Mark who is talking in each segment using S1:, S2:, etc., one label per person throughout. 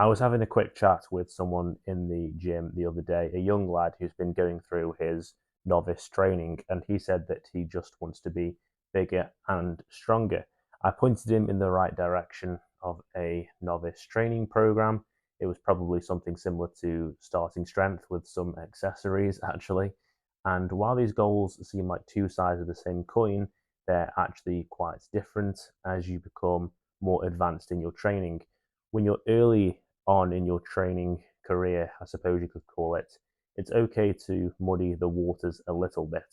S1: I was having a quick chat with someone in the gym the other day, a young lad who's been going through his novice training, and he said that he just wants to be bigger and stronger. I pointed him in the right direction of a novice training program. It was probably something similar to starting strength with some accessories, actually. And while these goals seem like two sides of the same coin, they're actually quite different as you become more advanced in your training. When you're early on in your training career, I suppose you could call it, it's okay to muddy the waters a little bit.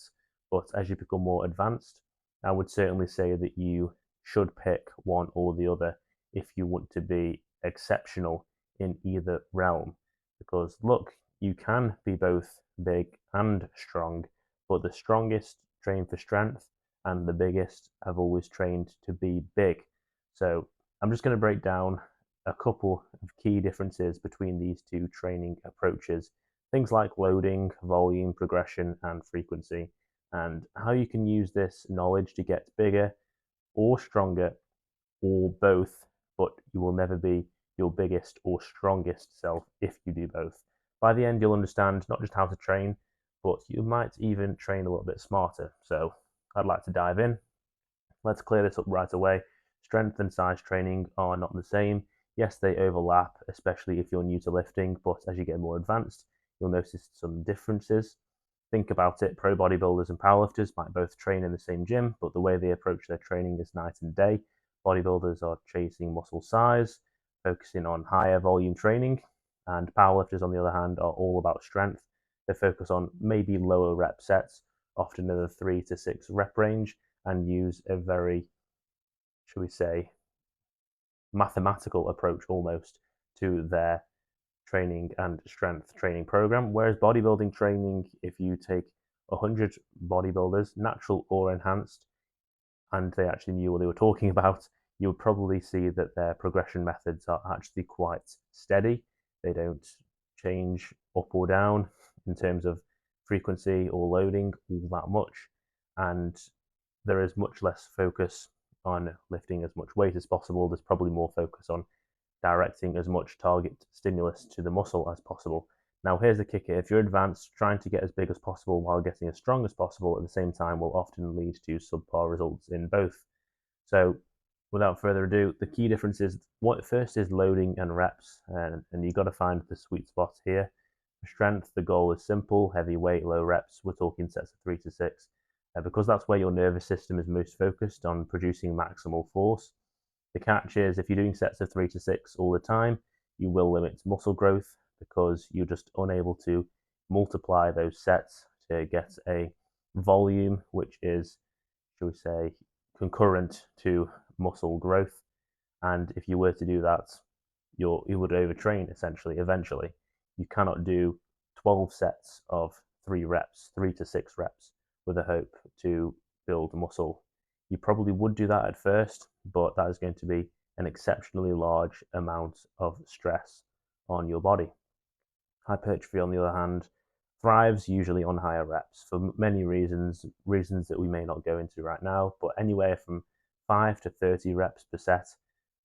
S1: But as you become more advanced, I would certainly say that you should pick one or the other if you want to be exceptional in either realm. Because look, you can be both big and strong, but the strongest train for strength and the biggest have always trained to be big. So I'm just going to break down a couple of key differences between these two training approaches. Things like loading, volume, progression, and frequency, and how you can use this knowledge to get bigger or stronger or both, but you will never be your biggest or strongest self if you do both. By the end, you'll understand not just how to train, but you might even train a little bit smarter. So I'd like to dive in. Let's clear this up right away. Strength and size training are not the same. Yes, they overlap, especially if you're new to lifting, but as you get more advanced, you'll notice some differences. Think about it, pro bodybuilders and powerlifters might both train in the same gym, but the way they approach their training is night and day. Bodybuilders are chasing muscle size, focusing on higher volume training, and powerlifters, on the other hand, are all about strength. They focus on maybe lower rep sets, often in the 3 to 6 rep range, and use a very, should we say, mathematical approach almost to their training and strength training program. Whereas bodybuilding training, if you take 100 bodybuilders, natural or enhanced, and they actually knew what they were talking about, you would probably see that their progression methods are actually quite steady. They don't change up or down in terms of frequency or loading all that much. And there is much less focus on lifting as much weight as possible. There's probably more focus on directing as much target stimulus to the muscle as possible. Now, here's the kicker: if you're advanced, trying to get as big as possible while getting as strong as possible at the same time will often lead to subpar results in both. So, without further ado, the key difference is what first is loading and reps, and you've got to find the sweet spot here. For strength, the goal is simple: heavy weight, low reps. We're talking sets of 3 to 6. Because that's where your nervous system is most focused on producing maximal force. The catch is if you're doing sets of 3 to 6 all the time, you will limit muscle growth because you're just unable to multiply those sets to get a volume which is, shall we say, concurrent to muscle growth. And if you were to do that, you would overtrain essentially eventually. You cannot do 12 sets of 3 reps, 3 to 6 reps, with a hope to build muscle. You probably would do that at first, but that is going to be an exceptionally large amount of stress on your body. Hypertrophy, on the other hand, thrives usually on higher reps for many reasons that we may not go into right now, but anywhere from 5 to 30 reps per set.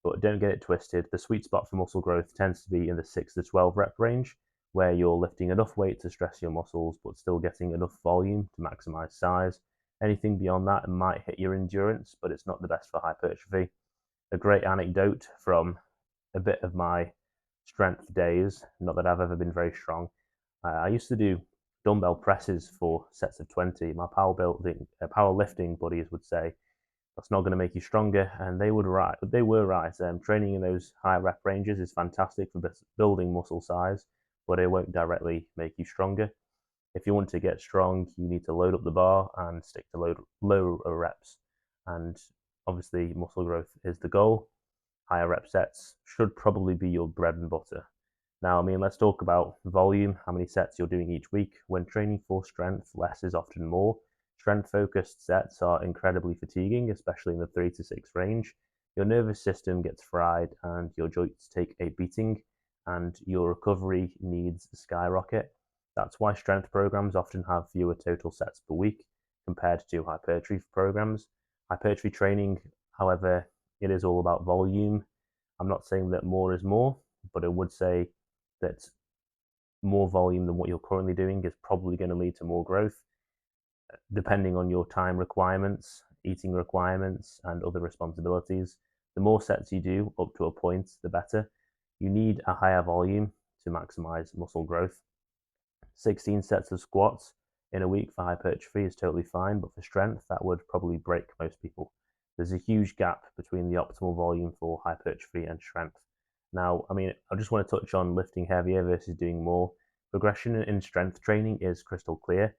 S1: But don't get it twisted, the sweet spot for muscle growth tends to be in the 6 to 12 rep range, where you're lifting enough weight to stress your muscles, but still getting enough volume to maximize size. Anything beyond that might hit your endurance, but it's not the best for hypertrophy. A great anecdote from a bit of my strength days, not that I've ever been very strong. I used to do dumbbell presses for sets of 20. My powerlifting buddies would say, that's not going to make you stronger, and they were right. Training in those high rep ranges is fantastic for building muscle size, but it won't directly make you stronger. If you want to get strong, you need to load up the bar and stick to lower reps. And obviously, muscle growth is the goal. Higher rep sets should probably be your bread and butter. Now, let's talk about volume, how many sets you're doing each week. When training for strength, less is often more. Strength-focused sets are incredibly fatiguing, especially in the 3 to 6 range. Your nervous system gets fried and your joints take a beating, and your recovery needs skyrocket. That's why strength programs often have fewer total sets per week compared to hypertrophy programs. Hypertrophy training, however, it is all about volume. I'm not saying that more is more, but I would say that more volume than what you're currently doing is probably going to lead to more growth, depending on your time requirements, eating requirements, and other responsibilities. The more sets you do up to a point, the better. You need a higher volume to maximize muscle growth. 16 sets of squats in a week for hypertrophy is totally fine, but for strength, that would probably break most people. There's a huge gap between the optimal volume for hypertrophy and strength. Now, I mean, I just want to touch on lifting heavier versus doing more. Progression in strength training is crystal clear.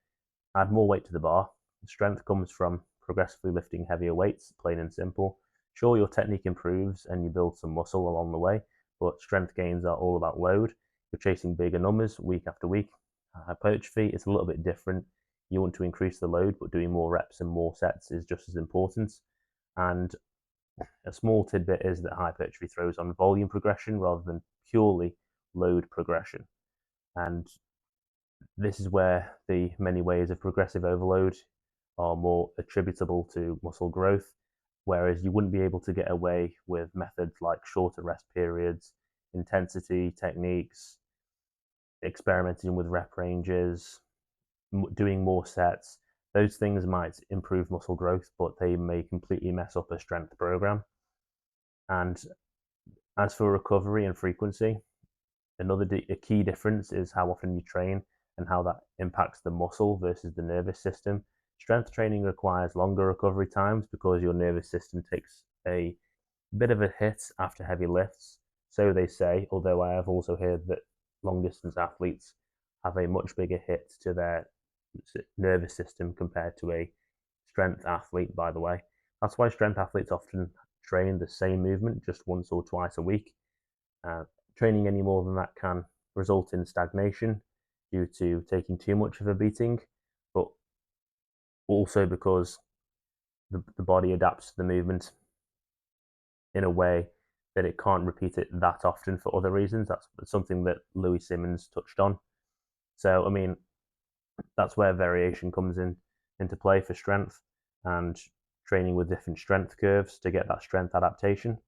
S1: Add more weight to the bar. Strength comes from progressively lifting heavier weights, plain and simple. Sure, your technique improves and you build some muscle along the way, but strength gains are all about load. You're chasing bigger numbers week after week. Hypertrophy is a little bit different. You want to increase the load, but doing more reps and more sets is just as important. And a small tidbit is that hypertrophy throws on volume progression rather than purely load progression. And this is where the many ways of progressive overload are more attributable to muscle growth, whereas you wouldn't be able to get away with methods like shorter rest periods, intensity techniques, experimenting with rep ranges, doing more sets. Those things might improve muscle growth, but they may completely mess up a strength program. And as for recovery and frequency, a key difference is how often you train and how that impacts the muscle versus the nervous system. Strength training requires longer recovery times because your nervous system takes a bit of a hit after heavy lifts. So they say, although I have also heard that long distance athletes have a much bigger hit to their nervous system compared to a strength athlete, by the way. That's why strength athletes often train the same movement just once or twice a week. Training any more than that can result in stagnation due to taking too much of a beating, but also because the body adapts to the movement in a way that it can't repeat it that often for other reasons. That's something that Louis Simmons touched on. So, I mean, that's where variation comes into play for strength and training with different strength curves to get that strength adaptation.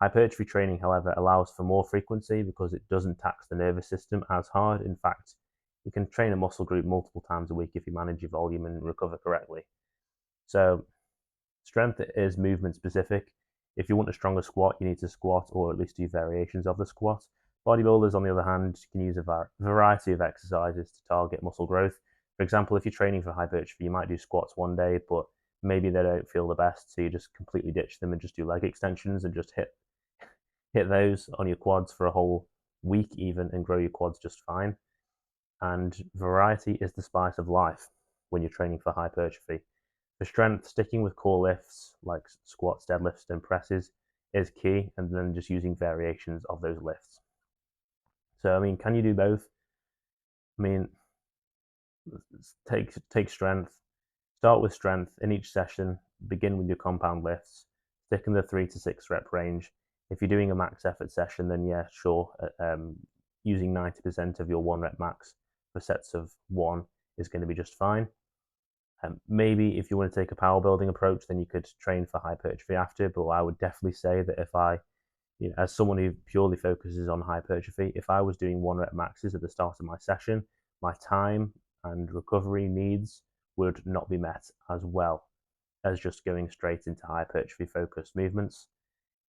S1: Hypertrophy training, however, allows for more frequency because it doesn't tax the nervous system as hard. In fact, you can train a muscle group multiple times a week if you manage your volume and recover correctly. So, strength is movement specific. If you want a stronger squat, you need to squat or at least do variations of the squat. Bodybuilders, on the other hand, can use a variety of exercises to target muscle growth. For example, if you're training for hypertrophy, you might do squats one day, but maybe they don't feel the best, so you just completely ditch them and just do leg extensions and just hit those on your quads for a whole week even and grow your quads just fine. And variety is the spice of life when you're training for hypertrophy. For strength, sticking with core lifts like squats, deadlifts, and presses is key, and then just using variations of those lifts. So, I mean, can you do both? I mean, take strength. Start with strength in each session. Begin with your compound lifts. Stick in the 3 to 6 rep range. If you're doing a max effort session, then yeah, sure. Using 90% of your 1 rep max for sets of 1 is going to be just fine. Maybe if you want to take a power building approach, then you could train for hypertrophy after. But I would definitely say that if I, as someone who purely focuses on hypertrophy, if I was doing 1 rep maxes at the start of my session, my time and recovery needs would not be met as well as just going straight into hypertrophy focused movements.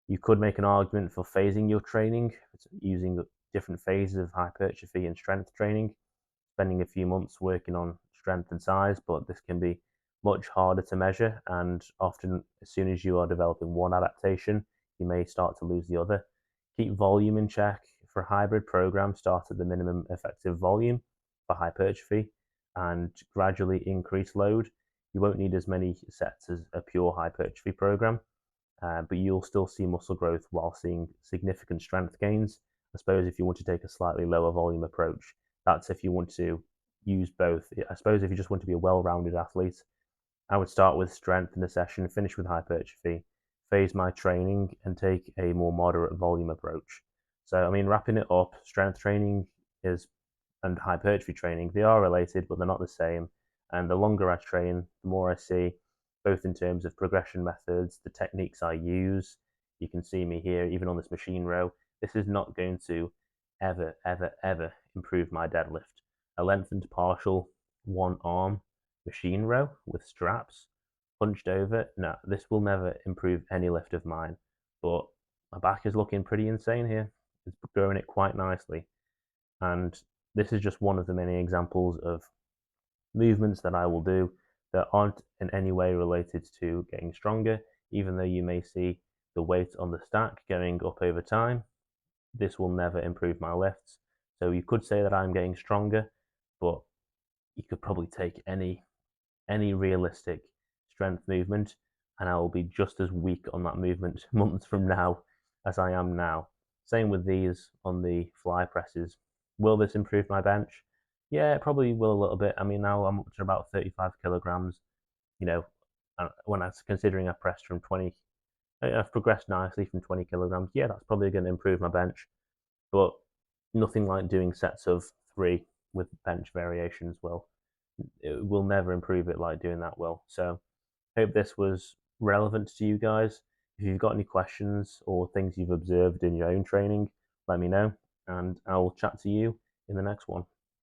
S1: You could make an argument for phasing your training, using different phases of hypertrophy and strength training, spending a few months working on strength and size, but this can be much harder to measure. And often, as soon as you are developing one adaptation, you may start to lose the other. Keep volume in check. For a hybrid program, start at the minimum effective volume for hypertrophy and gradually increase load. You won't need as many sets as a pure hypertrophy program, but you'll still see muscle growth while seeing significant strength gains. I suppose if you want to take a slightly lower volume approach, that's if you want to use both. I suppose if you just want to be a well-rounded athlete, I would start with strength in the session, finish with hypertrophy, phase my training, and take a more moderate volume approach. So, I mean, wrapping it up, strength training and hypertrophy training, they are related, but they're not the same. And the longer I train, the more I see, both in terms of progression methods, the techniques I use. You can see me here, even on this machine row. This is not going to ever, ever, ever improve my deadlift. A lengthened partial one arm machine row with straps hunched over. No, this will never improve any lift of mine. But my back is looking pretty insane here. It's growing it quite nicely. And this is just one of the many examples of movements that I will do that aren't in any way related to getting stronger, even though you may see the weight on the stack going up over time. This will never improve my lifts. So you could say that I'm getting stronger, but you could probably take any realistic strength movement and I will be just as weak on that movement months from now as I am now. Same with these on the fly presses. Will this improve my bench? Yeah, it probably will a little bit. I mean, now I'm up to about 35 kilograms. You know, when I was considering I pressed from 20, I've progressed nicely from 20 kilograms. Yeah, that's probably going to improve my bench, but nothing like doing sets of 3 with bench variations will. It will never improve it like doing that will. So, hope this was relevant to you guys. If you've got any questions or things you've observed in your own training, let me know, and I'll chat to you in the next one.